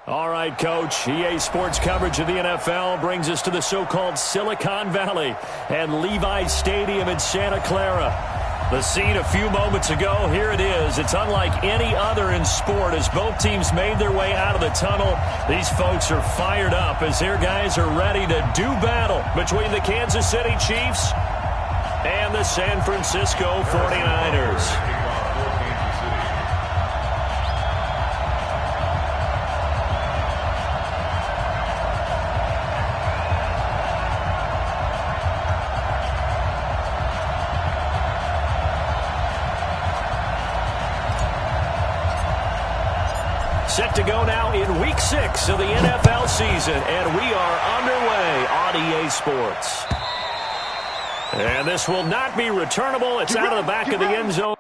All right, Coach. EA Sports coverage of the NFL brings us to the so-called Silicon Valley and Levi's Stadium in Santa Clara. The scene a few moments ago, here it is. It's unlike any other in sport as both teams made their way out of the tunnel. These folks are fired up as their guys are ready to do battle between the Kansas City Chiefs and the San Francisco 49ers. Set to go now in Week 6 of the NFL season, and we are underway on EA Sports. And this will not be returnable. It's out of the back of the end zone.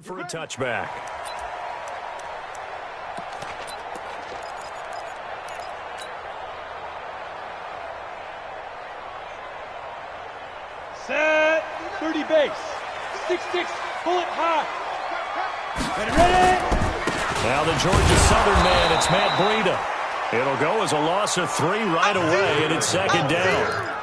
For a touchback. Set. 30 base. 6-6. Pull it high. Ready. Now the Georgia Southern man, it's Matt Breida. It'll go as a loss of 3 right away, and it's second down.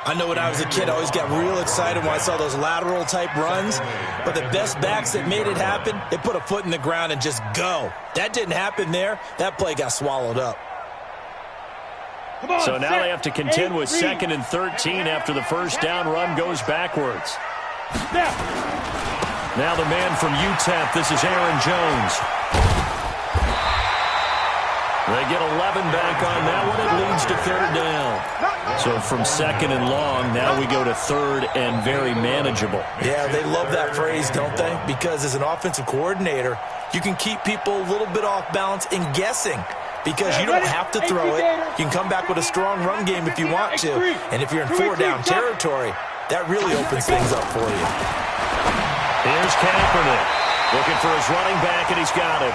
I know when I was a kid, I always got real excited when I saw those lateral-type runs. But the best backs that made it happen, they put a foot in the ground and just go. That didn't happen there. That play got swallowed up. So now they have to contend with 2nd and 13 after the first down run goes backwards. Now the man from UTEP, this is Aaron Jones. They get 11 back on that one. It leads to 3rd down. So from 2nd and long, now we go to 3rd and very manageable. Yeah, they love that phrase, don't they? Because as an offensive coordinator, you can keep people a little bit off balance and guessing. Because you don't have to throw it. You can come back with a strong run game if you want to. And if you're in 4-down territory, that really opens things up for you. Here's Kaepernick. Looking for his running back, and he's got him.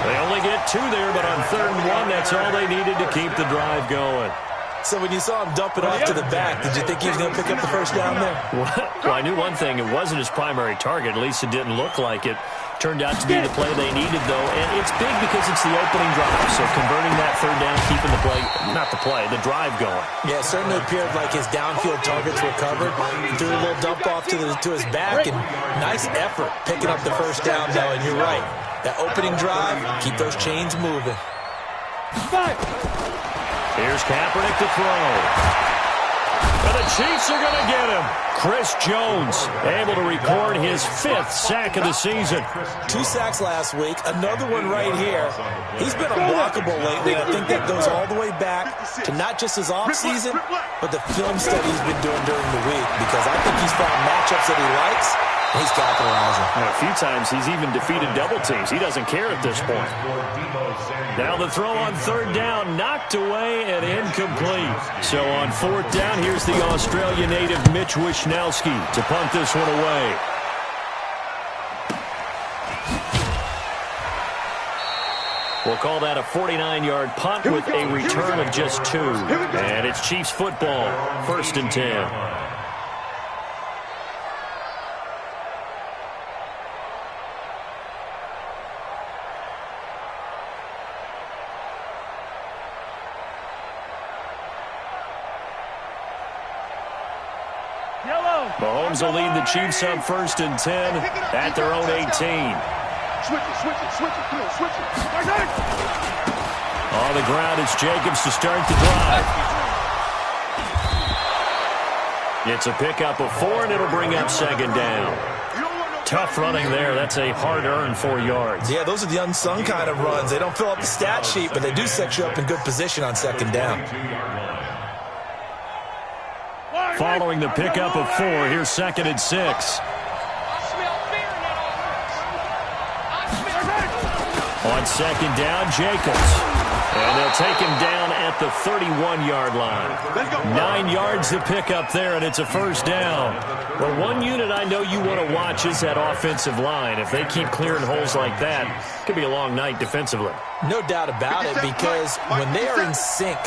They only get 2 there, but on 3rd and 1, that's all they needed to keep the drive going. So when you saw him dump it off to the back, did you think he was going to pick up the first down there? Well, I knew one thing. It wasn't his primary target. At least it didn't look like it. Turned out to be the play they needed, though. And it's big because it's the opening drive. So converting that 3rd down, keeping the play, not the play, the drive going. Yeah, it certainly appeared like his downfield targets were covered. He threw a little dump off to his back, and nice effort picking up the first down, though. And you're right. That opening drive, keep those chains moving. Here's Kaepernick to throw. And the Chiefs are going to get him. Chris Jones able to record his 5th sack of the season. 2 sacks last week, another one right here. He's been unblockable lately. I think that goes all the way back to not just his offseason, but the film study he's been doing during the week, because I think he's found matchups that he likes, and he's capitalizing. And a few times he's even defeated double teams. He doesn't care at this point. Now the throw on 3rd down, knocked away and incomplete. So on 4th down, here's the Australia native Mitch Wishnowsky to punt this one away. We'll call that a 49-yard punt with a return of just 2. And it's Chiefs football, 1st and 10. Yellow. Mahomes will lead the Chiefs up 1st and 10 at their own 18. Switch it. Come on, switch it. On the ground, it's Jacobs to start the drive. It's a pickup of 4, and it'll bring up 2nd down. Tough running there. That's a hard-earned 4 yards. Yeah, those are the unsung kind of runs. They don't fill up the stat sheet, but they do set you up in good position on 2nd down. Following the pickup of 4, here's 2nd and 6. On 2nd down, Jacobs. And they'll take him down at the 31-yard line. 9 yards to pick up there, and it's a 1st down. Well, one unit I know you want to watch is that offensive line. If they keep clearing holes like that, it could be a long night defensively. No doubt about it, because when they are in sync,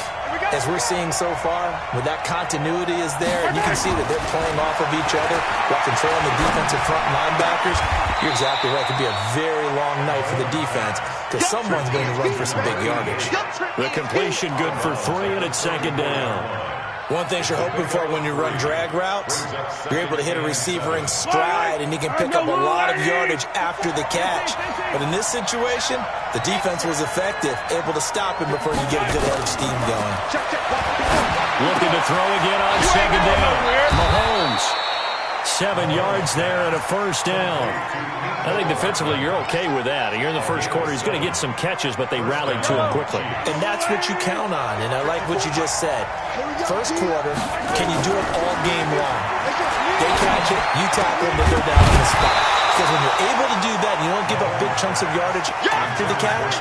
as we're seeing so far, where that continuity is there, and you can see that they're playing off of each other while controlling the defensive front linebackers, you're exactly right. It could be a very long night for the defense because someone's going to run for some big yardage. The completion good for 3, and it's 2nd down. One thing you're hoping for when you run drag routes, you're able to hit a receiver in stride, and he can pick up a lot of yardage after the catch. But in this situation, the defense was effective, able to stop him before you get a good head of steam going. Looking to throw again on 2nd down. Mahomes. 7 yards there and a 1st down. I think defensively you're okay with that. You're in the 1st quarter. He's going to get some catches, but they rallied to him quickly. And that's what you count on, and I like what you just said. 1st quarter, can you do it all game long? They catch it, you tackle them, they go down on the spot. Because when you're able to do that, and you don't give up big chunks of yardage after the catch,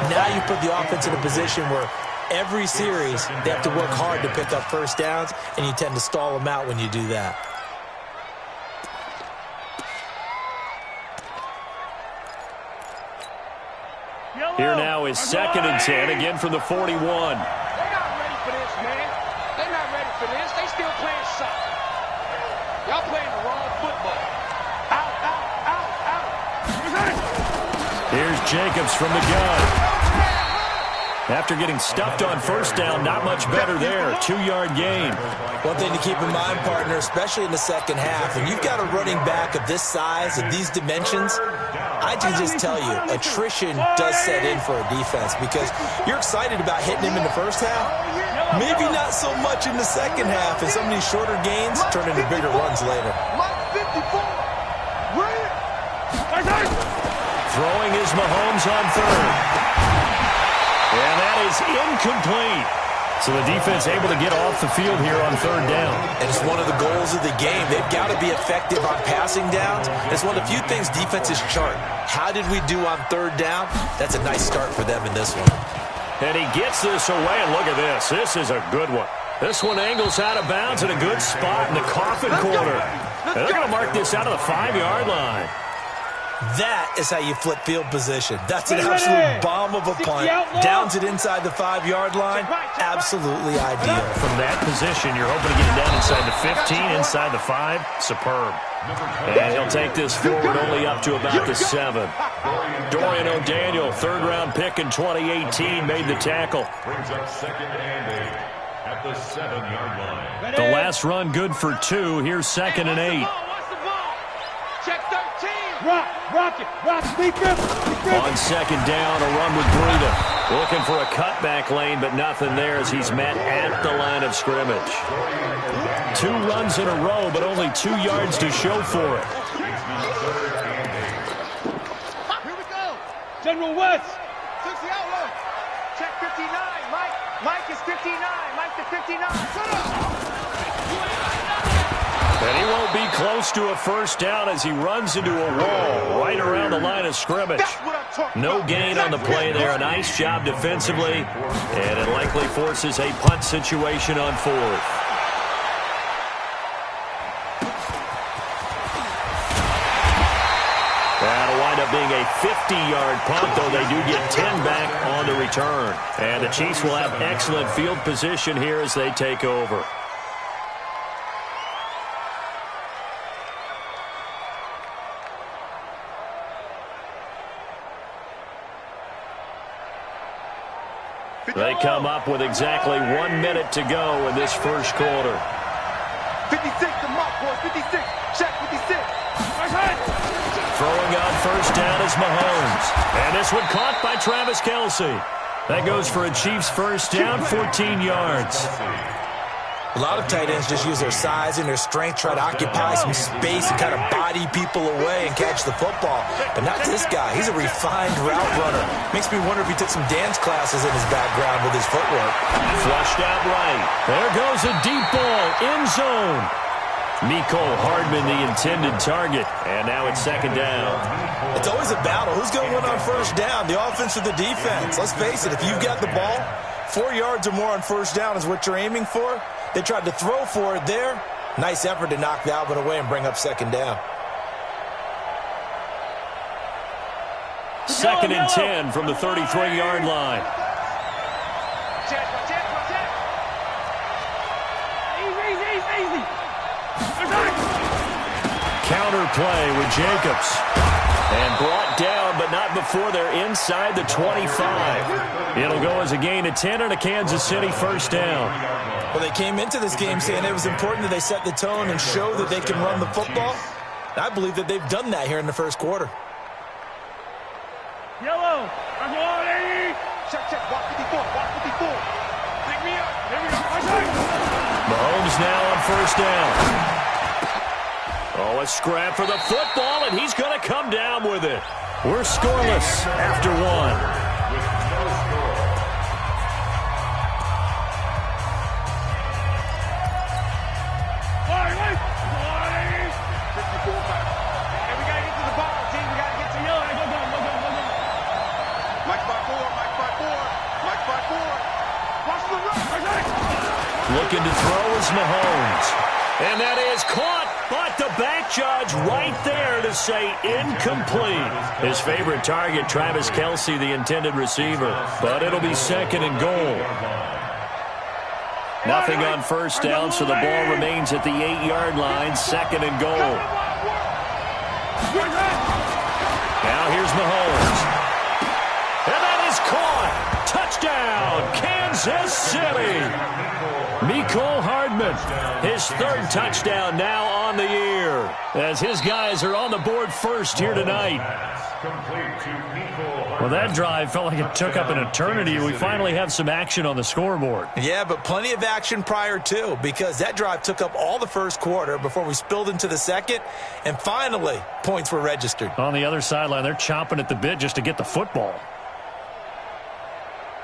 now you put the offense in a position where every series they have to work hard to pick up 1st downs, and you tend to stall them out when you do that. Here now is 2nd and 10, again from the 41. They're not ready for this, man. They're not ready for this. They still playing soccer. Y'all playing the wrong football. Out. Here's Jacobs from the gun. After getting stuffed on 1st down, not much better there. 2-yard gain. One thing to keep in mind, partner, especially in the 2nd half, when you've got a running back of this size, of these dimensions, I can just tell you, attrition does set in for a defense because you're excited about hitting him in the 1st half. Maybe not so much in the 2nd half, and some of these shorter gains turn into bigger runs later. Throwing is Mahomes on 3rd. And that is incomplete. So the defense able to get off the field here on 3rd down. And it's one of the goals of the game. They've got to be effective on passing downs. It's one of the few things defenses chart. How did we do on 3rd down? That's a nice start for them in this one. And he gets this away, and look at this. This is a good one. This one angles out of bounds in a good spot in the coffin corner. And they're going to mark this out of the 5-yard line. That is how you flip field position. That's an absolute bomb of a punt. Downs it inside the 5-yard line. Absolutely ideal. From that position, you're hoping to get it down inside the 15, inside the 5. Superb. And he'll take this forward only up to about the 7. Dorian O'Daniel, 3rd-round pick in 2018, made the tackle. Brings up 2nd and 8 at the 7-yard line. The last run good for 2. Here's 2nd and 8. Check 13. Rock it. On 2nd down, a run with Breida. Looking for a cutback lane, but nothing there as he's met at the line of scrimmage. 2 runs in a row, but only 2 yards to show for it. Here we go. General West. 60 outlook. Check 59. Mike is 59. Mike to 59. Shut up. And he won't be close to a 1st down as he runs into a wall right around the line of scrimmage. No gain on the play there. A nice job defensively, and it likely forces a punt situation on 4th. That'll wind up being a 50-yard punt, though they do get 10 back on the return. And the Chiefs will have excellent field position here as they take over. They come up with exactly 1 minute to go in this 1st quarter. 56 to Mark, boys. 56. Check 56. Throwing on first down is Mahomes. And this one caught by Travis Kelce. That goes for a Chiefs first down, 14 yards. A lot of tight ends just use their size and their strength, try to occupy some space and kind of body people away and catch the football. But not this guy. He's a refined route runner. Makes me wonder if he took some dance classes in his background with his footwork. Flushed out right. There goes a deep ball, end zone. Mecole Hardman, the intended target. And now it's second down. It's always a battle. Who's going to win on first down, the offense or the defense? Let's face it, if you've got the ball, 4 yards or more on first down is what you're aiming for. They tried to throw for it there. Nice effort to knock that one away and bring up second down. Second and 10 from the 33-yard line. Check. Easy. Counter play with Jacobs. And brought down, but not before they're inside the 25. It'll go as a gain of 10 and a Kansas City first down. Well, they came into this game saying it was important that they set the tone and show that they can run the football. And I believe that they've done that here in the first quarter. Yellow. Check. Walk 54. Pick me up. Here we go. Mahomes now on first down. Oh, a scrap for the football, and he's going to come down with it. We're scoreless after one. Looking to throw is Mahomes. And that is caught, but the back judge right there to say incomplete. His favorite target, Travis Kelce, the intended receiver. But it'll be second and goal. Nothing on first down, so the ball remains at the 8-yard line, second and goal. Now here's Mahomes. And that is caught. Touchdown, Kansas City. Mecole Hardman, his third touchdown now on the year, as his guys are on the board first here tonight. Well, that drive felt like it took up an eternity. We finally have some action on the scoreboard. Yeah, but plenty of action prior to, because that drive took up all the first quarter before we spilled into the second, and finally, points were registered. On the other sideline, they're chomping at the bit just to get the football.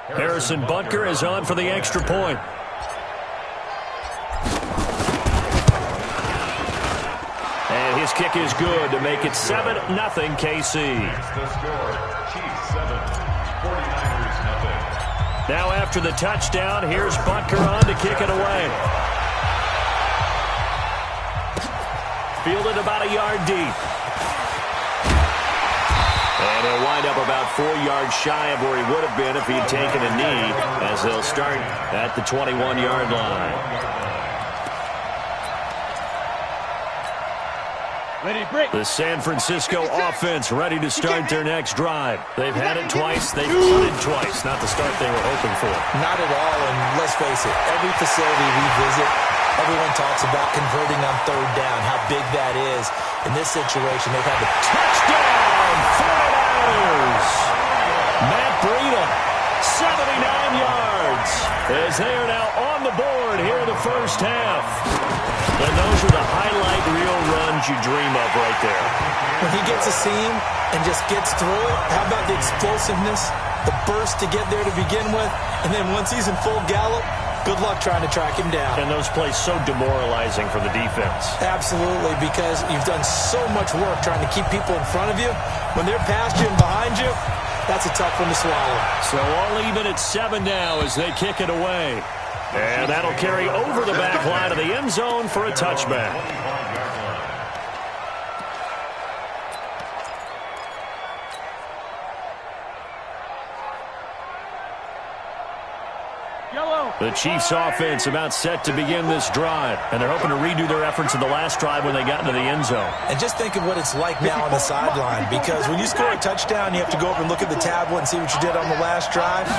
Harrison Butker is on for the extra point. And his kick is good to make it 7-0 KC. The score, Chiefs 7, 49ers nothing. Now after the touchdown, here's Butker on to kick it away. Fielded about a yard deep. And he'll wind up about 4 yards shy of where he would have been if he'd taken a knee, as they'll start at the 21-yard line. The San Francisco offense ready to start their next drive. They've had it twice. They've punted twice. Not the start they were hoping for. Not at all, and let's face it, every facility we visit, everyone talks about converting on third down, how big that is. In this situation, they've had to touchdown, 49ers. Matt Breida, 79 yards, as they are now on the board here in the first half. And those are the highlight reel runs you dream of right there. When he gets a seam and just gets through it, how about the explosiveness, the burst to get there to begin with, and then once he's in full gallop, good luck trying to track him down. And those plays so demoralizing for the defense. Absolutely, because you've done so much work trying to keep people in front of you. When they're past you and behind you, that's a tough one to swallow. So all even at 7 now as they kick it away. And that'll carry over the back line of the end zone for a touchback. Yellow. The Chiefs offense about set to begin this drive, and they're hoping to redo their efforts in the last drive when they got into the end zone. And just think of what it's like now on the sideline, because when you score a touchdown, you have to go over and look at the tablet and see what you did on the last drive.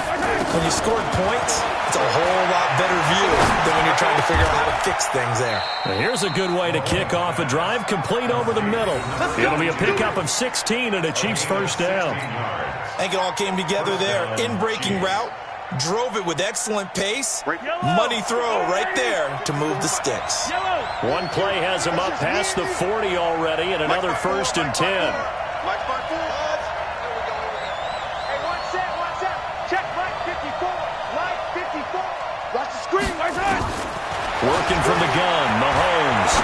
When you scored points, it's a whole lot better view than when you're trying to figure out how to fix things there. Now here's a good way to kick off a drive, complete over the middle. It'll be a pickup of 16 and a Chiefs first down. I think it all came together there. In-breaking route, drove it with excellent pace. Money throw right there to move the sticks. One play has him up past the 40 already, and another first and 10. Hey, one set. Check Mike 54. Mike 54. Watch the screen. Right side. Working from the gun, Mahomes.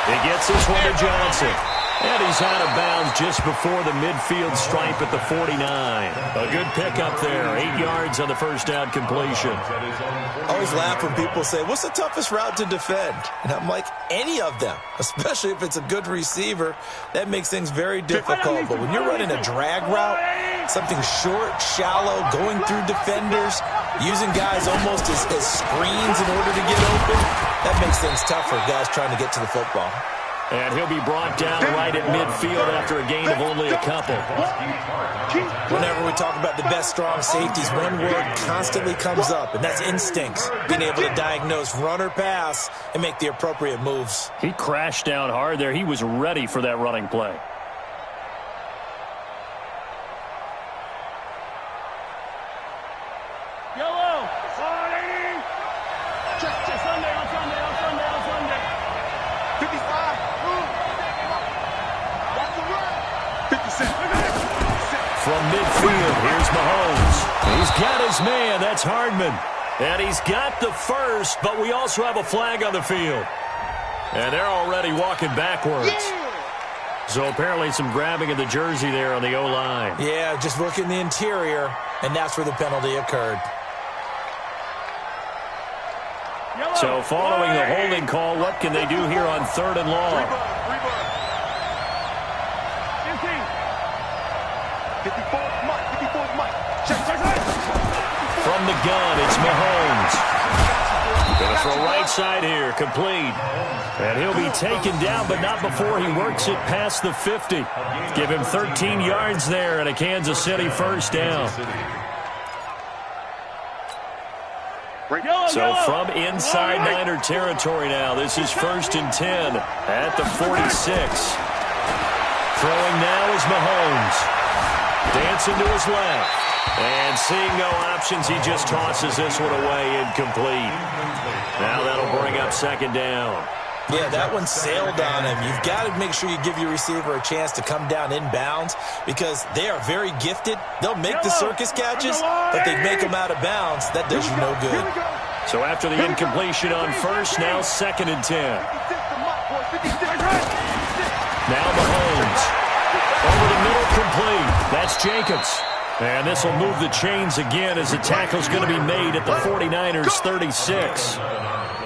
He gets this one to Johnson. And he's out of bounds just before the midfield stripe at the 49. A good pickup there. 8 yards on the first down completion. I always laugh when people say, what's the toughest route to defend? And I'm like, any of them, especially if it's a good receiver. That makes things very difficult. But when you're running a drag route, something short, shallow, going through defenders, using guys almost as screens in order to get open, that makes things tough for guys trying to get to the football. And he'll be brought down right at midfield after a gain of only a couple. Whenever we talk about the best strong safeties, one word constantly comes up, and that's instincts. Being able to diagnose run or pass and make the appropriate moves. He crashed down hard there. He was ready for that running play. Yellow. Check. Sunday. 55. Watch the run. 50 Cent. From midfield, here's Mahomes. He's got his man. That's Hardman. And he's got the first, but we also have a flag on the field. And they're already walking backwards. Yeah. So apparently some grabbing of the jersey there on the O-line. Yeah, just working the interior, and that's where the penalty occurred. So following the holding call, what can they do here on 3rd and long? 54's Mike. Check. From the gun, it's Mahomes. Going to throw right side here, complete. And he'll be taken down, but not before he works it past the 50. Give him 13 yards there and a Kansas City first down. So from inside Niner territory now, this is 1st and 10 at the 46. Throwing now is Mahomes. Dancing to his left. And seeing no options, he just tosses this one away incomplete. Now that'll bring up 2nd down. Yeah, that one sailed on him. You've got to make sure you give your receiver a chance to come down inbounds because they are very gifted. They'll make the circus catches, but they make them out of bounds. That does you no good. So after the incompletion on first, now 2nd and 10. Now Mahomes. Over the middle, complete. That's Jacobs. And this will move the chains again as the tackle's going to be made at the 49ers 36.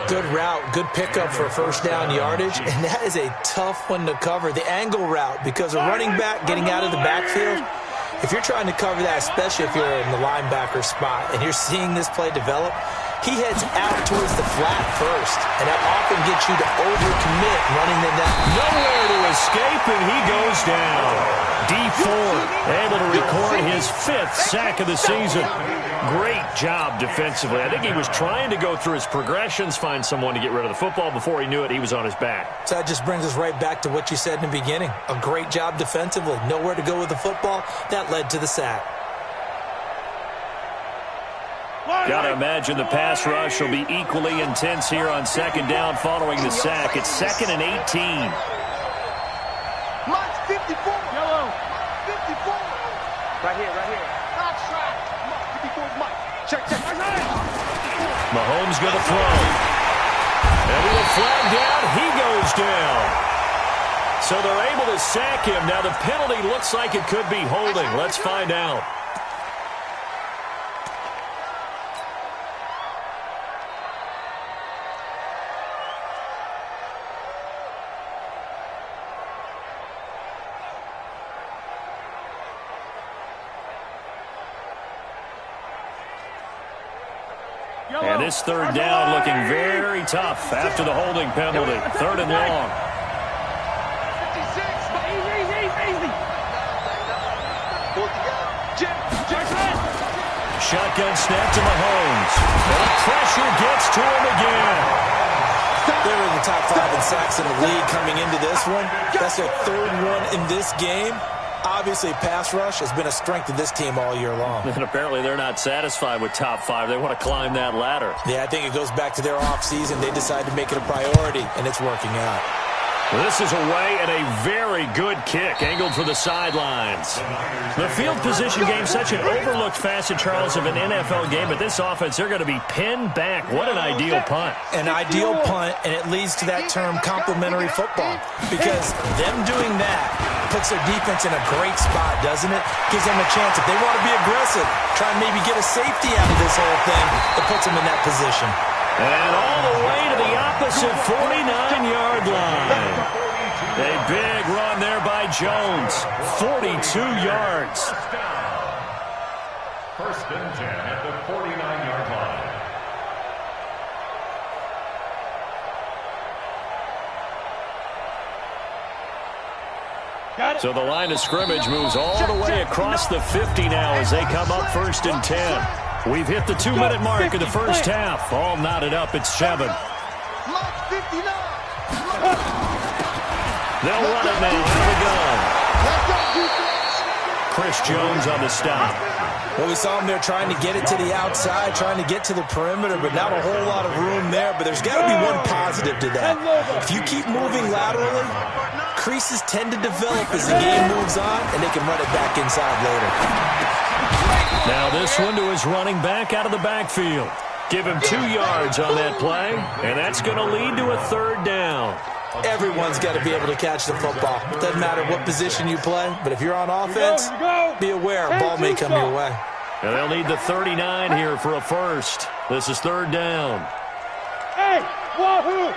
Good route, good pickup for first down yardage, and that is a tough one to cover. The angle route, because a running back getting out of the backfield, if you're trying to cover that, especially if you're in the linebacker spot, and you're seeing this play develop, he heads out towards the flat first, and that often gets you to overcommit running them down. Nowhere to escape, and he goes down. D Ford able to record his 5th sack of the season. Great job defensively. I think he was trying to go through his progressions, find someone to get rid of the football. Before he knew it, he was on his back. So that just brings us right back to what you said in the beginning. A great job defensively. Nowhere to go with the football. That led to the sack. Got to imagine the pass rush will be equally intense here on 2nd down following the sack. It's 2nd and 18. Mike's 54. Yellow. 54. Right here. Not track. 54's Mike. Check. Mahomes going to throw. And with a flag down, he goes down. So they're able to sack him. Now the penalty looks like it could be holding. Let's find out. And this third down looking very tough after the holding penalty. Third and long. Shotgun snap to Mahomes. And pressure gets to him again. They were in the top 5 in sacks in the league coming into this one. That's their third one in this game. Obviously, pass rush has been a strength of this team all year long. And apparently they're not satisfied with top 5. They want to climb that ladder. Yeah, I think it goes back to their offseason. They decided to make it a priority, and it's working out. This is away and a very good kick, angled for the sidelines. The field position game, such an overlooked facet, Charles, of an NFL game, but this offense, they're going to be pinned back. What an ideal punt. An ideal punt, and it leads to that term complementary football, because them doing that puts their defense in a great spot, doesn't it? Gives them a chance. If they want to be aggressive, try and maybe get a safety out of this whole thing, it puts them in that position. And all the way to the opposite 49-yard line. A big run there by Jones. 42 yards. First and 10 at the 49-yard line. So the line of scrimmage moves all the way across the 50 now as they come up first and 10. We've hit the 2-minute mark in the first half. All knotted up at 7. They'll run it now out of the gun. Chris Jones on the stop. Well, we saw him there trying to get it to the outside, trying to get to the perimeter, but not a whole lot of room there. But there's got to be one positive to that. If you keep moving laterally, creases tend to develop as the game moves on, and they can run it back inside later. Now this one to his running back out of the backfield. Give him 2 yards on that play, and that's going to lead to a third down. Everyone's got to be able to catch the football. Doesn't matter what position you play, but if you're on offense, be aware a ball may come your way. And they'll need the 39 here for a first. This is third down. Hey, wahoo!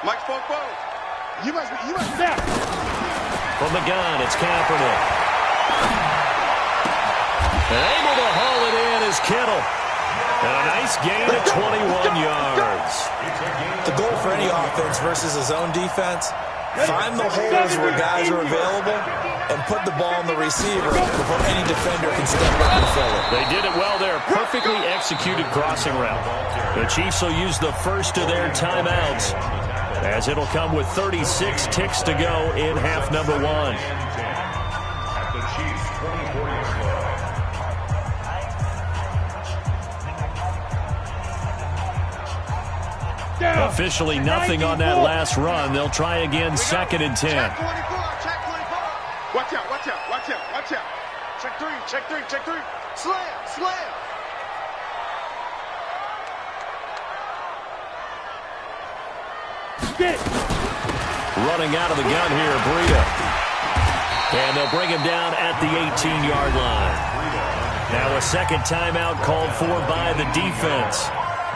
Mike spoke both. You must step. From the gun, it's Kaepernick. And able to haul it in is Kittle. And a nice gain of 21 yards. The goal for any offense versus a zone defense, find the holes where guys are available and put the ball on the receiver before any defender can step up and fill it. They did it well there. Perfectly executed crossing route. The Chiefs will use the first of their timeouts, as it'll come with 36 ticks to go in half number 1. At the Chiefs 24-yard line. Officially nothing on that last run. They'll try again, second and 10. Check 24, check 24. Watch out, watch out, watch out, watch out. Check 3, check 3, check 3. Slam, slam. Get it. Running out of the gun here, Breida. And they'll bring him down at the 18-yard line. Now a second timeout called for by the defense,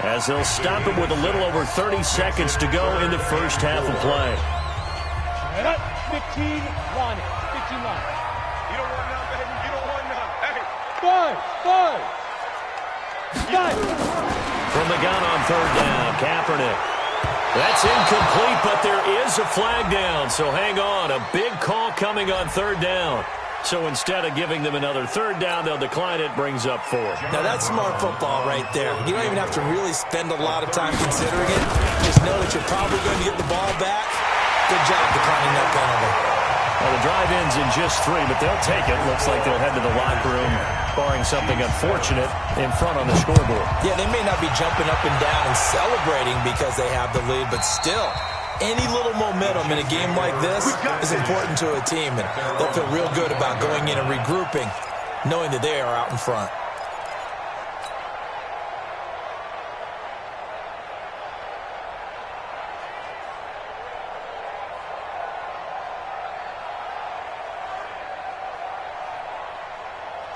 as they'll stop it with a little over 30 seconds to go in the first half of play. 15 line. 15 line. You don't want none, baby. You don't want none. Hey. Five. From the gun on third down, Kaepernick. That's incomplete, but there is a flag down, so hang on. A big call coming on third down. So instead of giving them another third down, they'll decline it, brings up 4. Now that's smart football right there. You don't even have to really spend a lot of time considering it. Just know that you're probably going to get the ball back. Good job declining that penalty. Well, the drive ends in just 3, but they'll take it. Looks like they'll head to the locker room, barring something unfortunate in front on the scoreboard. Yeah, they may not be jumping up and down and celebrating because they have the lead, but still, any little momentum in a game like this is important to a team, and they'll feel real good about going in and regrouping, knowing that they are out in front.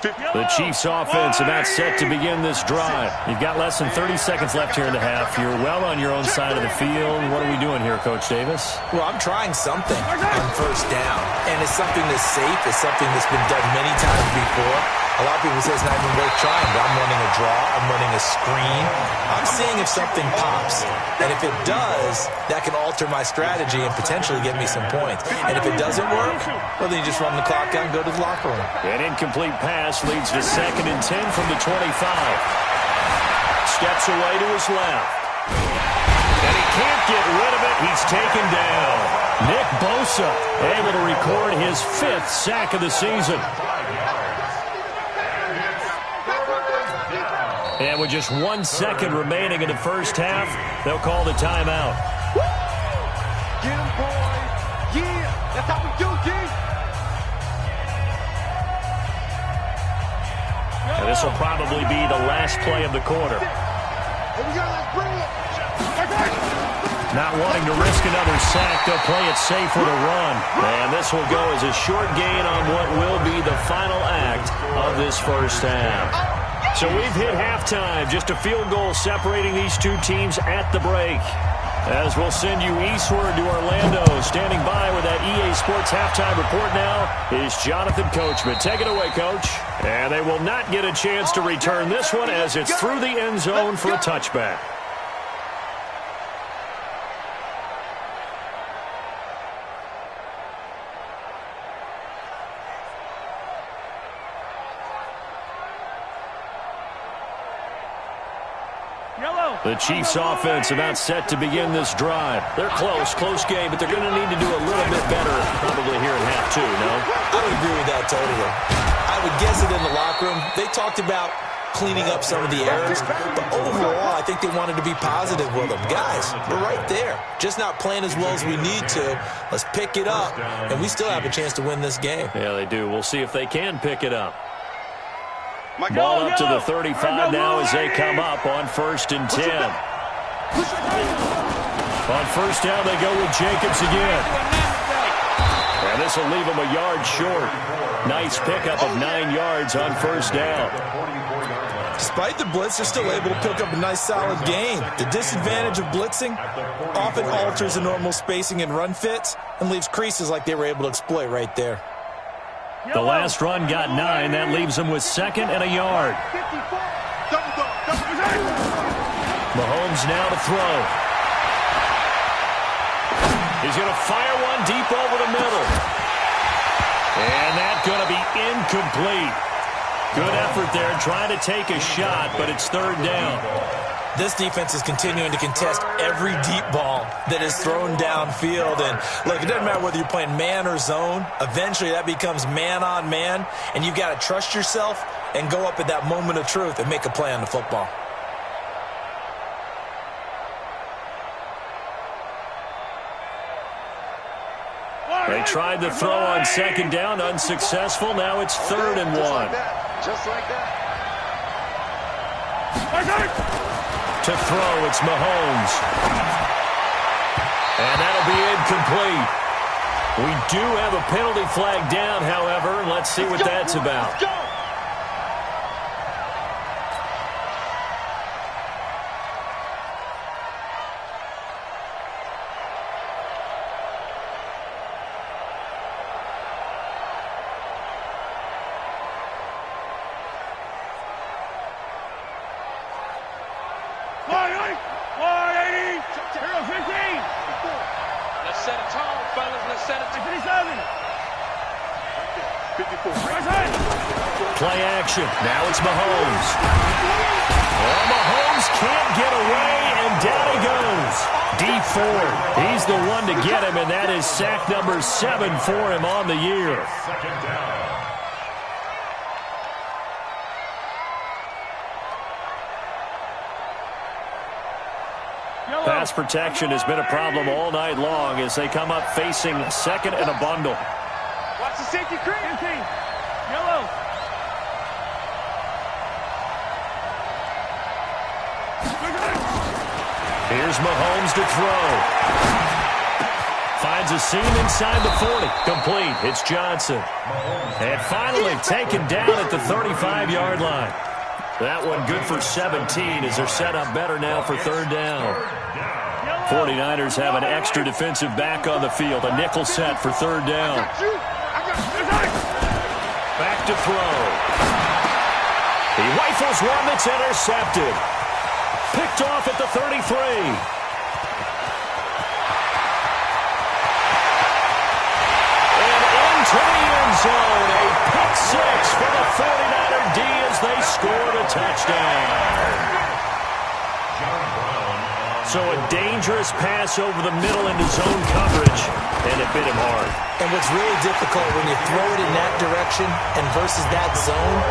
The Chiefs offense about set to begin this drive. You've got less than 30 seconds left here in the half. You're well on your own side of the field. What are we doing here, Coach Davis? Well, I'm trying something on first down, and it's something that's safe. It's something that's been done many times before. A lot of people say it's not even worth trying, but I'm running a draw, I'm running a screen. I'm seeing if something pops. And if it does, that can alter my strategy and potentially get me some points. And if it doesn't work, well, then you just run the clock out and go to the locker room. An incomplete pass leads to 2nd and 10 from the 25. Steps away to his left. And he can't get rid of it. He's taken down. Nick Bosa able to record his 5th sack of the season. And with just 1 second remaining in the first half, they'll call the timeout. Get him, boys. Yeah, that's how we do, G. And this will probably be the last play of the quarter. Here we go, let's bring it. Not wanting to risk another sack, they'll play it safe with a run. And this will go as a short gain on what will be the final act of this first half. So we've hit halftime, just a field goal separating these two teams at the break. As we'll send you eastward to Orlando, standing by with that EA Sports halftime report now is Jonathan Coachman. Take it away, Coach. And they will not get a chance to return this one as it's through the end zone for a touchback. The Chiefs offense about set to begin this drive. They're close game, but they're going to need to do a little bit better probably here in half 2, no? I would agree with that totally. I would guess it in the locker room. They talked about cleaning up some of the errors, but overall, I think they wanted to be positive with them. Guys, we're right there. Just not playing as well as we need to. Let's pick it up, and we still have a chance to win this game. Yeah, they do. We'll see if they can pick it up. Ball up to the 35 now as they come up on 1st and 10. On first down, they go with Jacobs again. And this will leave them a yard short. Nice pickup of 9 yards on first down. Despite the blitz, they're still able to pick up a nice solid gain. The disadvantage of blitzing often alters the normal spacing and run fits and leaves creases like they were able to exploit right there. The last run got 9. That leaves them with 2nd and a yard. Mahomes now to throw. He's going to fire one deep over the middle. And that's going to be incomplete. Good effort there trying to take a shot, but it's 3rd down. This defense is continuing to contest every deep ball that is thrown downfield. And, look, it doesn't matter whether you're playing man or zone. Eventually, that becomes man-on-man, and you've got to trust yourself and go up at that moment of truth and make a play on the football. They tried the throw on 2nd down, unsuccessful. Now it's 3rd and 1. Just like that. To throw, it's Mahomes. And that'll be incomplete. We do have a penalty flag down, however. Let's see what that's about. Play action. Now it's Mahomes. Well, Mahomes can't get away, and down he goes. D Ford, he's the one to get him, and that is sack number 7 for him on the year. Pass protection has been a problem all night long as they come up facing 2nd and a bundle. Watch the safety cream. Yellow. Here's Mahomes to throw. Finds a seam inside the 40. Complete. It's Johnson. And finally taken down at the 35-yard line. That one good for 17 as they're set up better now for 3rd down. 49ers have an extra defensive back on the field. A nickel set for 3rd down. Back to throw. He rifles one that's intercepted. Picked off at the 33. To the end zone, a pick six for the 49er D as they scored a touchdown. So a dangerous pass over the middle into zone coverage, and it bit him hard. And what's really difficult when you throw it in that direction and versus that zone,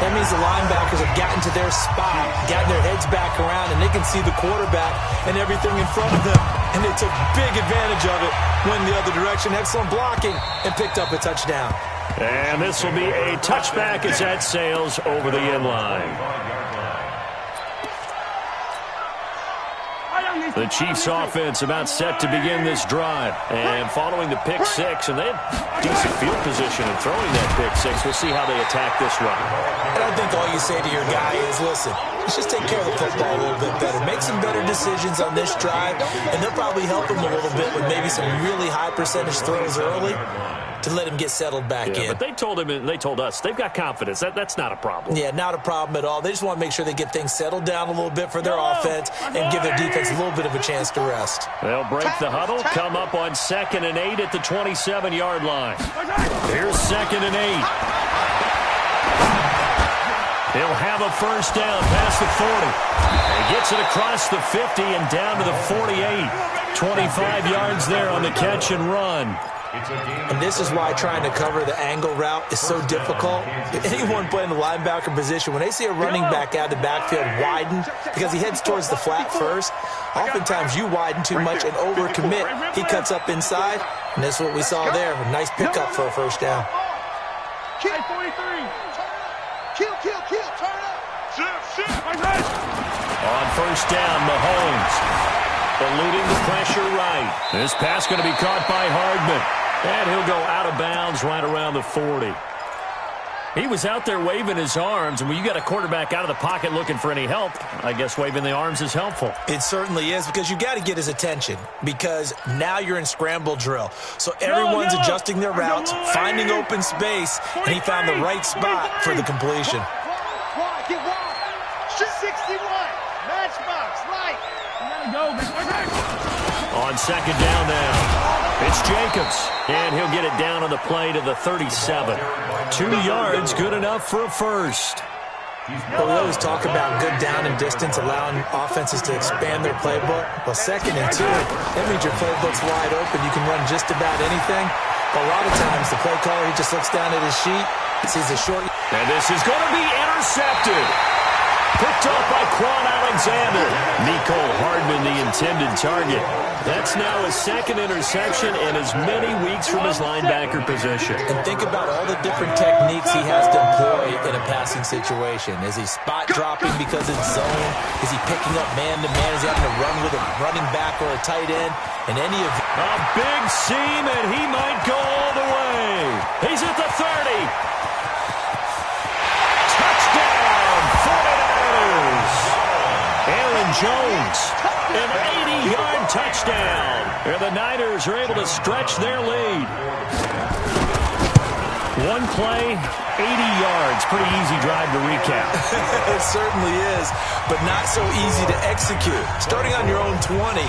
that means the linebackers have gotten to their spot, gotten their heads back around, and they can see the quarterback and everything in front of them. And they took big advantage of it, went the other direction, excellent blocking, and picked up a touchdown. And this will be a touchback as that sails over the end line. The Chiefs offense about set to begin this drive. And following the pick six, and they have decent field position in throwing that pick six. We'll see how they attack this run. And I think all you say to your guy is, listen, let's just take care of the football a little bit better. Make some better decisions on this drive, and they'll probably help him a little bit with maybe some really high percentage throws early to let him get settled back in. But they told him and they told us they've got confidence. That's not a problem. Yeah, not a problem at all. They just want to make sure they get things settled down a little bit for their offense and give their defense a little bit of a chance to rest. They'll break the huddle, come up on 2nd and 8 at the 27-yard line. Here's 2nd and 8. He'll have a first down past the 40. He gets it across the 50 and down to the 48. 25 yards there on the catch and run. And this is why trying to cover the angle route is so difficult. Anyone playing the linebacker position, when they see a running back out of the backfield widen, because he heads towards the flat first, oftentimes you widen too much and overcommit. He cuts up inside, and that's what we saw there. A nice pickup for a first down. Kill 43. Kill, turn up. On first down, Mahomes eluding the pressure right. This pass going to be caught by Hardman. And he'll go out of bounds right around the 40. He was out there waving his arms, and when you got a quarterback out of the pocket looking for any help, I guess waving the arms is helpful. It certainly is, because you got to get his attention, because now you're in scramble drill. So everyone's adjusting their routes, finding open space, and he found the right spot for the completion. Get wide. 61. Matchbox, right. You gotta go. On 2nd down now. It's Jacobs, and he'll get it down on the play to the 37. 2 yards, good enough for a first. Well, we always talk about good down and distance, allowing offenses to expand their playbook. Well, 2nd and 2, that means your playbook's wide open. You can run just about anything. But a lot of times, the play caller, he just looks down at his sheet, sees a short. And this is going to be intercepted. Picked up by Quan Alexander. Nicole Hardman, the intended target. That's now his 2nd interception in as many weeks from his linebacker position. And think about all the different techniques he has to employ in a passing situation. Is he spot dropping because it's zone? Is he picking up man-to-man? Is he having to run with a running back or a tight end? In any of a big seam, and he might go all the way. He's at the 30. Touchdown, 49ers. Aaron Jones, an 80-yard touchdown. And the Niners are able to stretch their lead. One play, 80 yards. Pretty easy drive to recap. It certainly is, but not so easy to execute. Starting on your own 20,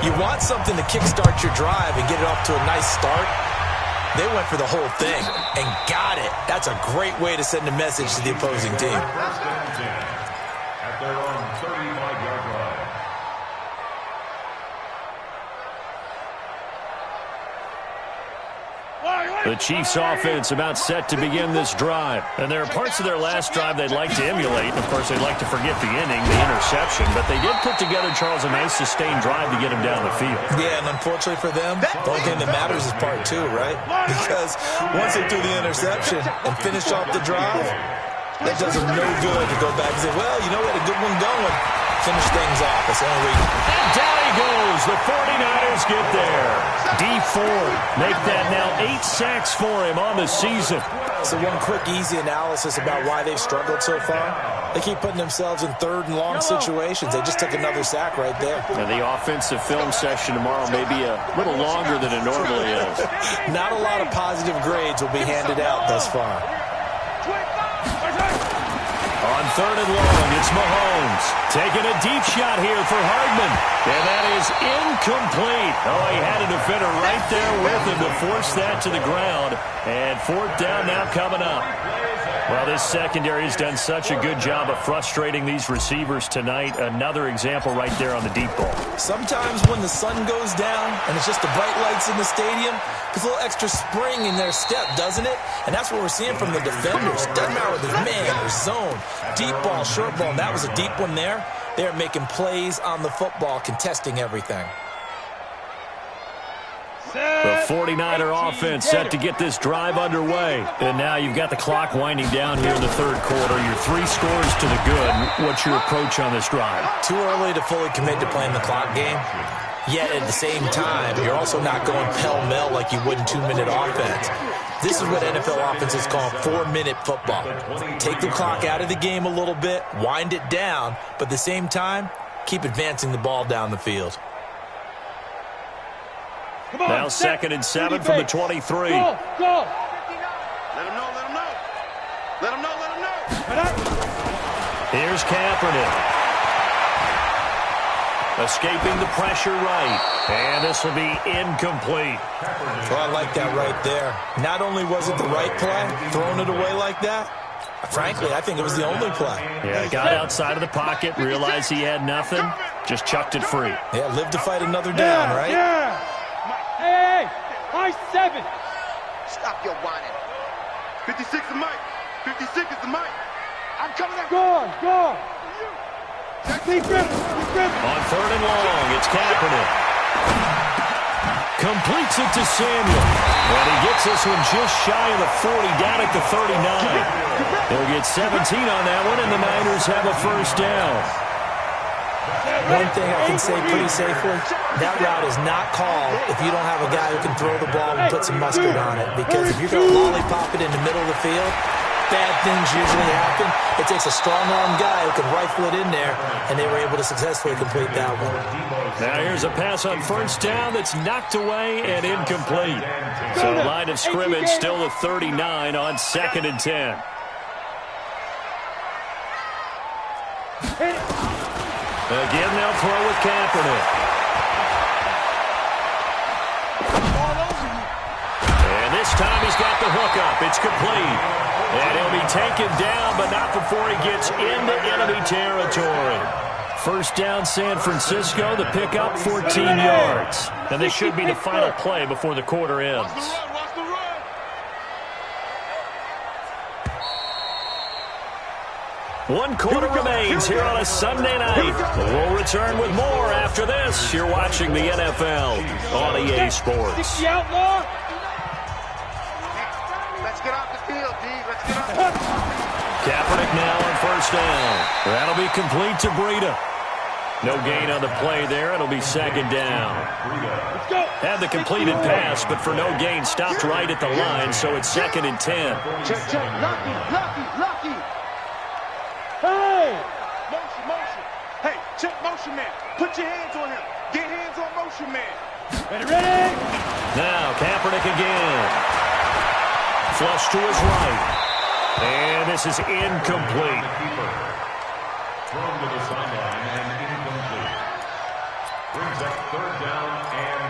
you want something to kickstart your drive and get it off to a nice start. They went for the whole thing and got it. That's a great way to send a message to the opposing team. At their own 35-yard line. The Chiefs offense about set to begin this drive. And there are parts of their last drive they'd like to emulate. And of course, they'd like to forget the inning, the interception. But they did put together, Charles, a nice sustained drive to get him down the field. Yeah, and unfortunately for them, the only thing that matters is part 2, right? Because once they threw the interception and finished off the drive, that does them no good to go back and say, well, you know, we had a good one going. Finish things off. That's the only reason. And down he goes. The 49ers get there. Dee Ford make that now 8 sacks for him on the season. So one quick, easy analysis about why they've struggled so far. They keep putting themselves in 3rd and long situations. They just took another sack right there. And the offensive film session tomorrow may be a little longer than it normally is. Not a lot of positive grades will be handed out thus far. On 3rd and long, it's Mahomes. Taking a deep shot here for Hardman. And that is incomplete. Oh, he had a defender right there with him to force that to the ground. And 4th down now coming up. Well, this secondary has done such a good job of frustrating these receivers tonight. Another example right there on the deep ball. Sometimes when the sun goes down and it's just the bright lights in the stadium, puts a little extra spring in their step, doesn't it? And that's what we're seeing from the defenders. Doesn't matter whether it's man or zone, deep ball, short ball. And that was a deep one there. They're making plays on the football, contesting everything. The 49er offense set to get this drive underway. And now you've got the clock winding down here in the 3rd quarter. Your 3 scores to the good. What's your approach on this drive? Too early to fully commit to playing the clock game. Yet at the same time, you're also not going pell-mell like you would in 2-minute offense. This is what NFL offenses call 4-minute football. Take the clock out of the game a little bit, wind it down, but at the same time, keep advancing the ball down the field. Now 2nd and 7 from the 23. Go. Let him know, let him know. Let him know, let him know. Here's Kaepernick. Escaping the pressure right. And this will be incomplete. Well, I like that right there. Not only was it the right play, throwing it away like that, frankly, I think it was the only play. Yeah, got outside of the pocket, realized he had nothing, just chucked it free. Yeah, live to fight another down, right? Yeah. Hey, high 7. Stop your whining. 56 is Mike. 56 is the Mike. I'm coming out. Go. Deep grip. On 3rd and long, it's Kaepernick. Completes it to Samuel. And he gets this one just shy of the 40, down at the 39. They'll get 17 on that one, and the Niners have a 1st down. One thing I can say pretty safely, that route is not called if you don't have a guy who can throw the ball and put some mustard on it. Because if you're going to lollipop it in the middle of the field, bad things usually happen. It takes a strong-arm guy who can rifle it in there, and they were able to successfully complete that one. Now here's a pass on 1st down that's knocked away and incomplete. So line of scrimmage still the 39 on 2nd and 10. Again, they'll throw with Kaepernick. And this time he's got the hook up. It's complete. And he'll be taken down, but not before he gets into enemy territory. 1st down, San Francisco. The pickup, 14 yards. And this should be the final play before the quarter ends. Watch the run. 1 quarter remains here on a Sunday night. We'll return with more after this. You're watching the NFL on EA Sports. Let's get off the field, D. Let's get off. Kaepernick now on 1st down. That'll be complete to Breida. No gain on the play there. It'll be 2nd down. Had the completed pass, but for no gain, stopped right at the line, so it's 2nd and 10. Check. Lucky. Hey! Motion. Hey, check motion man. Put your hands on him. Get hands on motion man. Ready? Now, Kaepernick again. Flush to his right. And this is incomplete. Thrown to the sideline and incomplete. Brings up 3rd down and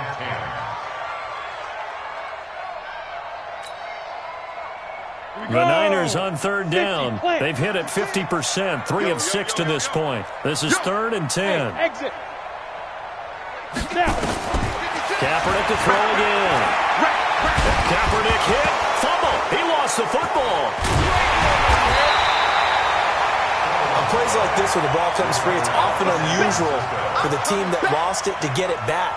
10. The Niners on 3rd down. They've hit it 50%, 3 of 6 to this point. This is 3rd and 10. Exit. Kaepernick to throw again. Kaepernick hit. Fumble. He lost the football. On plays like this where the ball comes free, it's often unusual for the team that lost it to get it back.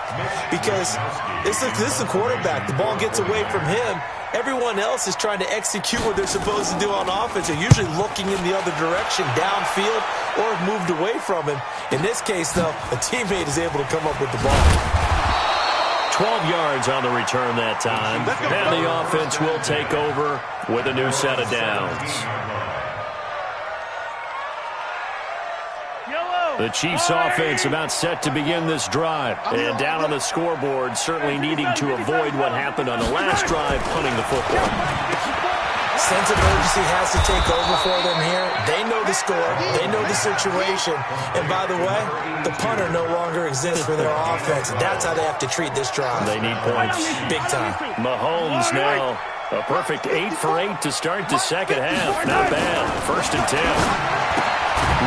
Because this is the quarterback. The ball gets away from him. Everyone else is trying to execute what they're supposed to do on offense. They're usually looking in the other direction, downfield, or have moved away from him. In this case, though, a teammate is able to come up with the ball. 12 yards on the return that time. And the offense will take over with a new set of downs. The Chiefs offense about set to begin this drive. And down on the scoreboard, certainly needing to avoid what happened on the last drive, punting the football. Sense of urgency has to take over for them here. They know the score. They know the situation. And by the way, the punter no longer exists for their offense. That's how they have to treat this drive. They need points. Big time. Mahomes now a perfect 8 for 8 to start the second half. Not bad. 1st and 10.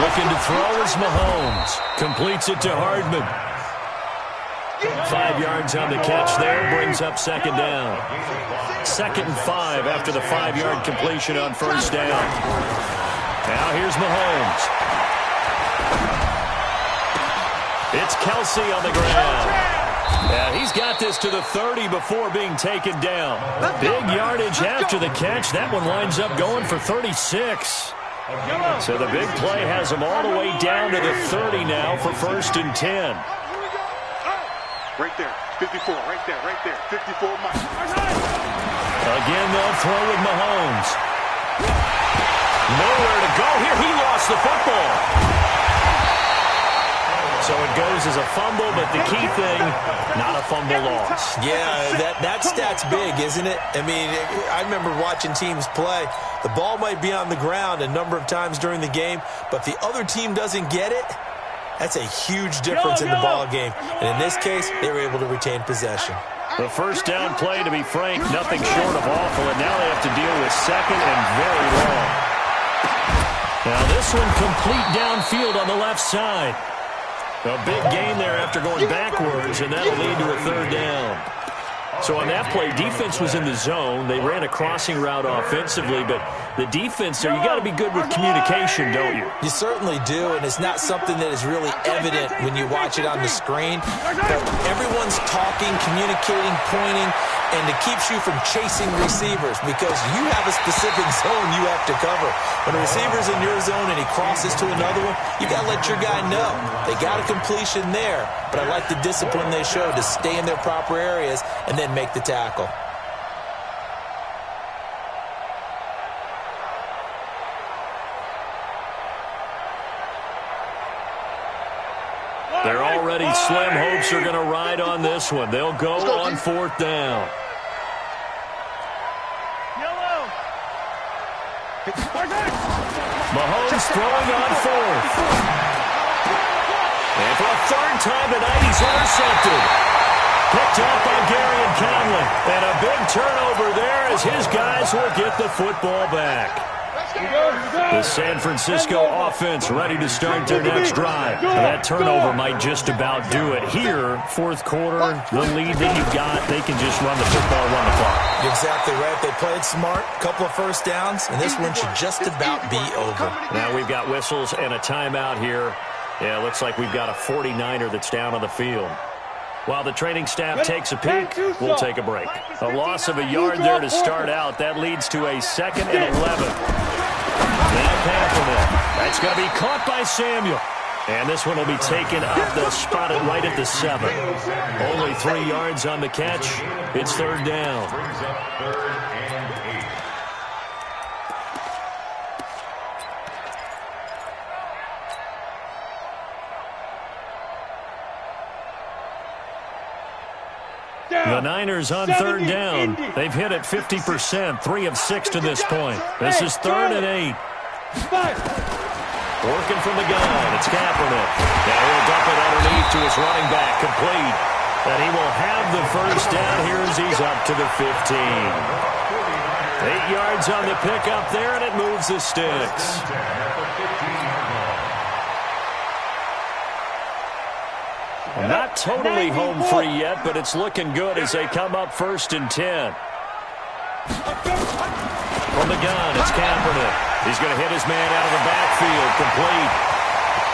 Looking to throw is Mahomes. Completes it to Hardman. 5 yards on the catch there. Brings up 2nd down. 2nd and 5 after the 5-yard completion on 1st down. Now here's Mahomes. It's Kelsey on the ground. Yeah, he's got this to the 30 before being taken down. Big yardage after the catch. That one winds up going for 36. So the big play has him all the way down to the 30 now for 1st and 10. Right there, 54, right there, 54 Mike. Again, they'll throw with Mahomes. Nowhere to go here. He lost the football. So it goes as a fumble, but the key thing, not a fumble loss. Yeah, that stat's big, isn't it? I mean, I remember watching teams play. The ball might be on the ground a number of times during the game, but the other team doesn't get it. That's a huge difference in the ball game. And in this case, they were able to retain possession. The 1st down play, to be frank, nothing short of awful. And now they have to deal with 2nd and very long. Now this one complete downfield on the left side. A big gain there after going backwards, and that'll lead to a 3rd down. So on that play, defense was in the zone. They ran a crossing route offensively, but the defense there, you got to be good with communication, don't you? You certainly do, and it's not something that is really evident when you watch it on the screen. But everyone's talking, communicating, pointing, and it keeps you from chasing receivers because you have a specific zone you have to cover. When a receiver's in your zone and he crosses to another one, you got to let your guy know. They got a completion there, but I like the discipline they showed to stay in their proper areas and then make the tackle. They're already slim hopes are going to ride on this one. They'll go on 4th down. Mahomes throwing on 4th. And for a 3rd time tonight, he's intercepted. Picked up by Gary and Conley. And a big turnover there as his guys will get the football back. The San Francisco offense ready to start their next drive. That turnover might just about do it. Here, 4th quarter, the lead that you've got, they can just run the football, run the clock. You're exactly right. They played smart, couple of 1st downs, and this one should just about be over. Now we've got whistles and a timeout here. Yeah, it looks like we've got a 49er that's down on the field. While the training staff takes a peek, we'll take a break. A loss of a yard there to start out. That leads to a 2nd and 11. Now Kaepernick. That's going to be caught by Samuel. And this one will be taken up the spotted right at the 7. Only 3 yards on the catch. It's 3rd down. Brings up 3rd and 8. The Niners on 3rd down. They've hit it 50%, 3 of 6 to this point. This is 3rd and 8. Working from the gun, it's Kaepernick. Now he'll dump it underneath to his running back, complete. And he will have the 1st down here as he's up to the 15. 8 yards on the pickup there, and it moves the sticks. Not totally home free yet, but it's looking good as they come up 1st and 10. From the gun, it's Kaepernick. He's going to hit his man out of the backfield, complete.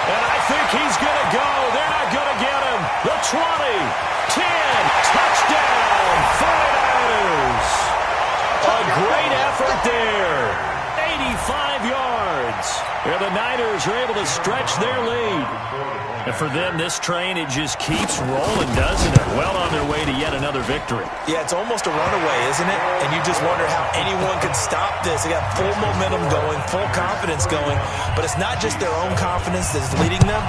And I think he's going to go. They're not going to get him. The 20, 10, touchdown, 49ers. A great effort there. 85 yards. And the Niners are able to stretch their lead. And for them, this train, it just keeps rolling, doesn't it? Well on their way to yet another victory. Yeah, it's almost a runaway, isn't it? And you just wonder how anyone could stop this. They got full momentum going, full confidence going. But it's not just their own confidence that's leading them.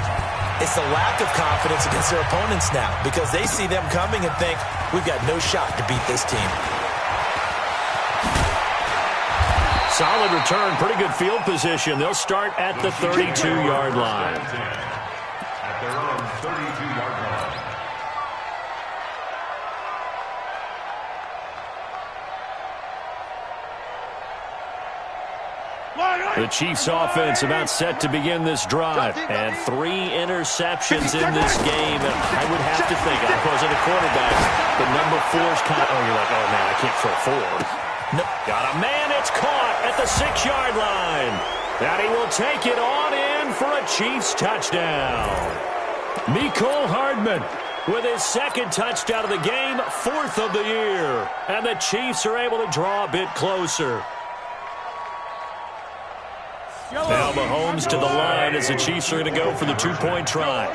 It's the lack of confidence against their opponents now because they see them coming and think, we've got no shot to beat this team. Solid return, pretty good field position. They'll start at the 32-yard line. At their own 32-yard line. The Chiefs offense about set to begin this drive. And 3 interceptions in this game. And I would have to think, I wasn't a quarterback, the number 4's kind of, you're like, oh, man, I can't throw 4. Nope. Got a man, it's caught at the 6-yard line. And he will take it on in for a Chiefs touchdown. Mecole Hardman with his 2nd touchdown of the game, 4th of the year. And the Chiefs are able to draw a bit closer. Now Mahomes to the line as the Chiefs are going to go for the 2-point try.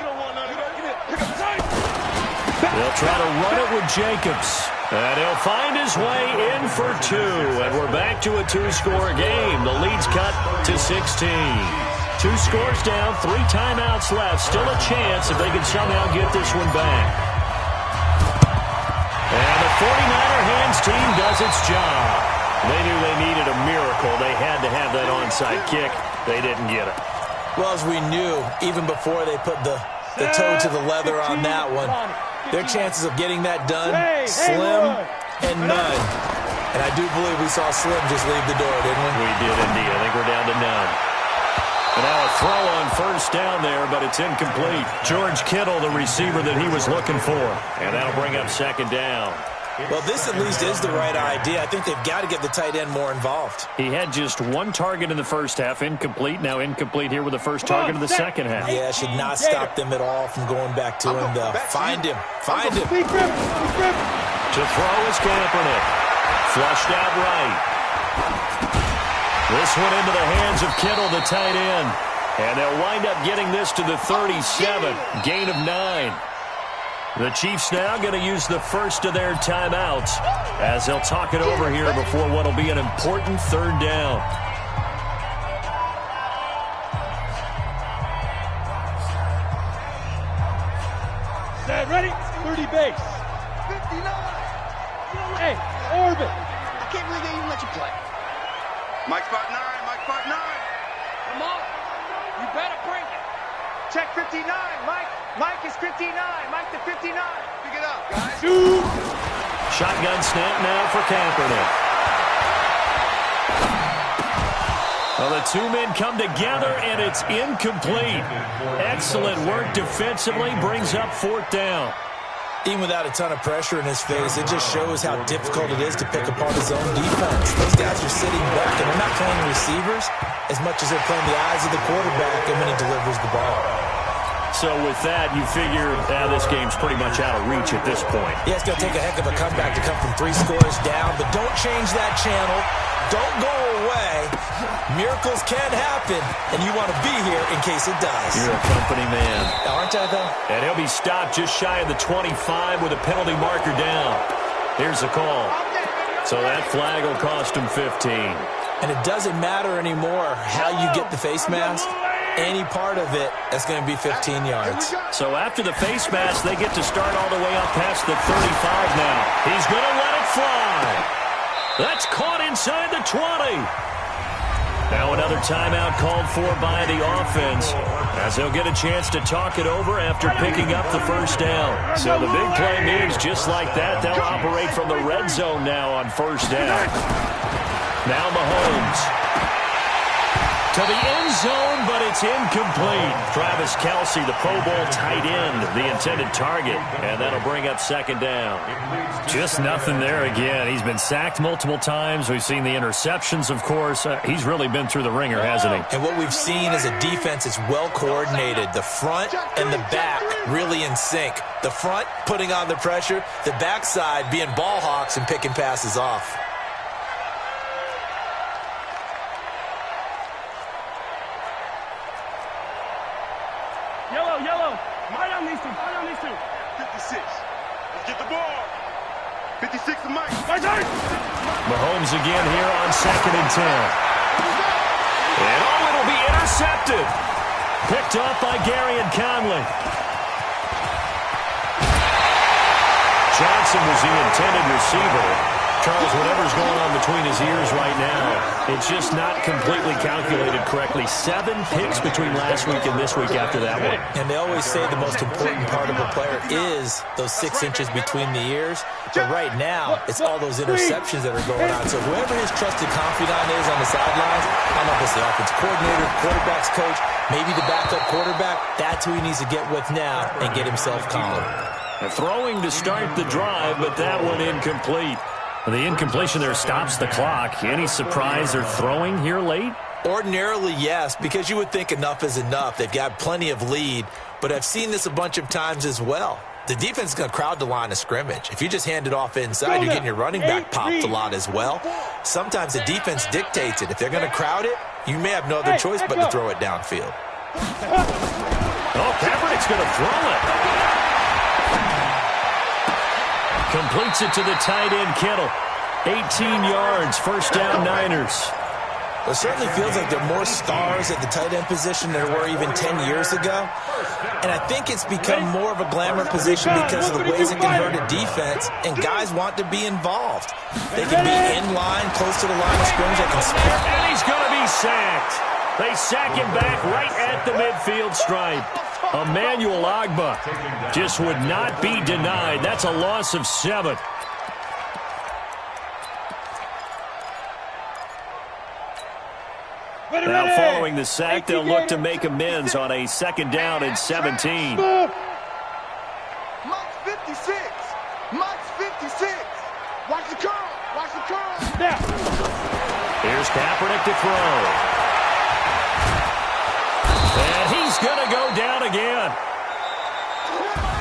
They'll try to run it with Jacobs. And he'll find his way in for 2. And we're back to a 2-score game. The lead's cut to 16. 2 scores down, 3 timeouts left. Still a chance if they can somehow get this one back. And the 49er hands team does its job. They knew they needed a miracle. They had to have that onside kick. They didn't get it. Well, as we knew, even before they put the toe to the leather on that one, their chances of getting that done, slim and none. And I do believe we saw Slim just leave the door, didn't we? We did indeed. I think we're down to none. And now a throw on 1st down there, but it's incomplete. George Kittle, the receiver that he was looking for. And that'll bring up 2nd down. Well, this at least is the right idea. I think they've got to get the tight end more involved. He had just 1 target in the first half, incomplete. Now incomplete here with the first target of the second half. Yeah, should not stop them at all from going back to him, though. Find him. Find him. To throw is Kaepernick. Flushed out right. This one into the hands of Kittle, the tight end. And they'll wind up getting this to the 37. Gain of 9. The Chiefs now going to use the first of their timeouts as they'll talk it over here before what will be an important 3rd down. Set, ready? 30 base. 59. Hey, Orbit. I can't believe they even let you play. Mike spot 9, Mike spot 9. Come on. You better bring it. Check 59, Mike. Mike is 59. Mike to 59. Pick it up, guys. 2. Shotgun snap now for Kaepernick. Well, the 2 men come together, and it's incomplete. Excellent work defensively. Brings up 4th down. Even without a ton of pressure in his face, it just shows how difficult it is to pick apart his own defense. Those guys are sitting back, and they're not playing receivers as much as they're playing the eyes of the quarterback and when he delivers the ball. So with that, you figure this game's pretty much out of reach at this point. Yeah, it's going to take a heck of a comeback to come from 3 scores down, but don't change that channel. Don't go away. Miracles can happen, and you want to be here in case it does. You're a company man. Aren't I, though? And he'll be stopped just shy of the 25 with a penalty marker down. Here's the call. So that flag will cost him 15. And it doesn't matter anymore how you get the face mask. Any part of it, that's going to be 15 yards. So after the face mask, they get to start all the way up past the 35 now. He's going to let it fly. That's caught inside the 20. Now another timeout called for by the offense as they'll get a chance to talk it over after picking up the 1st down. So the big play means just like that, they'll operate from the red zone now on 1st down. Now Mahomes to the end zone, but it's incomplete. Travis Kelce, the Pro Bowl tight end, the intended target, and that'll bring up 2nd down. Just nothing there again. He's been sacked multiple times. We've seen the interceptions, of course. He's really been through the ringer, hasn't he? And what we've seen is a defense that's well coordinated. The front and the back really in sync. The front putting on the pressure, the backside being ball hawks and picking passes off. Yellow. Right on these 2. 56. Let's get the ball. 56 to Mike. Mahomes again here on 2nd and 10. And it'll be intercepted. Picked off by Gary and Conley. Johnson was the intended receiver. Charles, whatever's going on between his ears right now, it's just not completely calculated correctly. 7 picks between last week and this week after that one. And they always say the most important part of a player is those 6 inches between the ears. But right now, it's all those interceptions that are going on. So whoever his trusted confidant is on the sidelines, I don't know if it's the offensive coordinator, quarterback's coach, maybe the backup quarterback, that's who he needs to get with now and get himself calm. Throwing to start the drive, but that one incomplete. The incompletion there stops the clock. Any surprise they're throwing here late? Ordinarily, yes, because you would think enough is enough. They've got plenty of lead, but I've seen this a bunch of times as well. The defense is going to crowd the line of scrimmage. If you just hand it off inside, you're getting your running back popped a lot as well. Sometimes the defense dictates it. If they're going to crowd it, you may have no other choice but to throw it downfield. Oh, Kaepernick's going to throw it. Completes it to the tight end, Kittle. 18 yards, first down, Niners. It certainly feels like there are more stars at the tight end position than there were even 10 years ago. And I think it's become more of a glamour position because of the ways it can hurt a defense, and guys want to be involved. They can be in line, close to the line of scrimmage. They can spare. And he's going to be sacked. They sack him back right at the midfield stripe. Emmanuel Ogbah just would not be denied. That's a loss of 7. Now following the sack, they'll look to make amends on a 2nd down and 17. Mike's 56. Mike's 56. Watch the curl. Watch the curl. Now. Here's Kaepernick to throw. And he's going to go down again.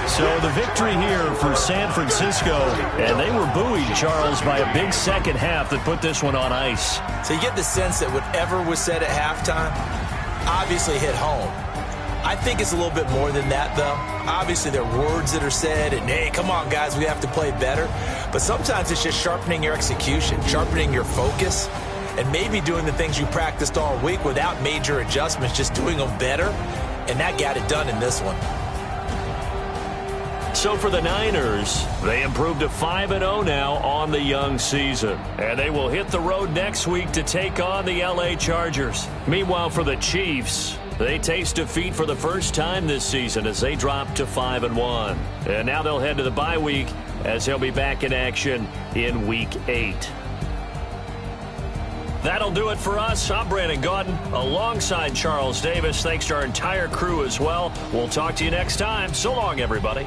So the victory here for San Francisco, and they were buoyed, Charles, by a big second half that put this one on ice. So you get the sense that whatever was said at halftime obviously hit home. I think it's a little bit more than that, though. Obviously, there are words that are said, and, hey, come on, guys, we have to play better. But sometimes it's just sharpening your execution, sharpening your focus, and maybe doing the things you practiced all week without major adjustments, just doing them better, and that got it done in this one. So for the Niners, they improved to 5-0 now on the young season. And they will hit the road next week to take on the LA Chargers. Meanwhile, for the Chiefs, they taste defeat for the first time this season as they drop to 5-1. And now they'll head to the bye week as they'll be back in action in Week 8. That'll do it for us. I'm Brandon Gaudin alongside Charles Davis. Thanks to our entire crew as well. We'll talk to you next time. So long, everybody.